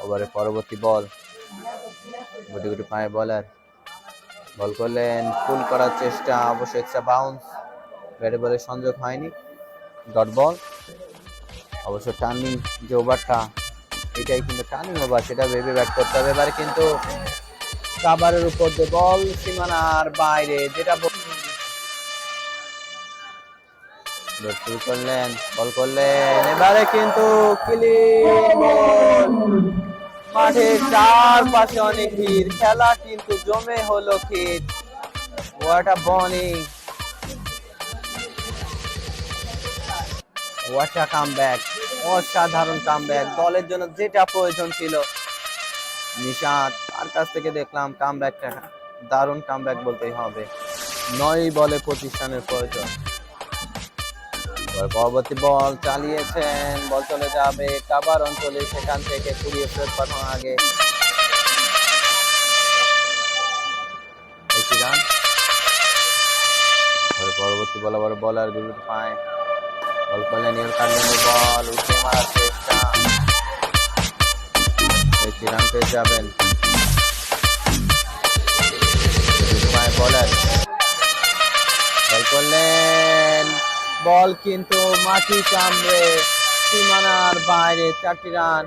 ওভারের পরবর্তী বল, গুটি গুটি পায়ে বলার বল করলেন, পুল করার চেষ্টা, অবশ্য এক্সট্রা বাউন্স, ব্যাটে বলে সংযোগ হয়নি, ডট বল। অবশ্য টার্নিং যে ওভারটা, এটাই কিন্তু টার্নিং ওভার, সেটা ভেবে ব্যাট করতে হবে। এবারে কিন্তু কাভারের উপর দিয়ে বল সীমানার বাইরে, যেটা শুরু করলেন, বল করলেন, এবারে কিন্তু ক্লিন বল। মাঠের চারপাশে অনেক ভিড়, খেলা কিন্তু জমে হলো খিট। What a bowling, what a comeback, অসাধারণ কামব্যাক, দলের জন্য যেটা প্রয়োজন ছিল। নিশাত তার কাছ থেকে দেখলাম কামব্যাকটা, দারুণ কামব্যাক বলতেই হবে। 9 বলে 25 রানের প্রয়োজন। পরবর্তী বল চালিয়েছেন, বল চলে যাবে কাভার অঞ্চলে, সেখান থেকে কুড়িয়ে ফেরত পাঠানোর আগে একটি রান। পরবর্তী বল আবার বলার গুরুত্ব পায়, বল করলেন ইয়র্কার বল, উঠে মারার চেষ্টা, একটি রান পেয়ে যাবেন। বলার বল করলেন, বল কিন্তু মাটি কামড়ে সীমানার বাইরে, 4টি রান।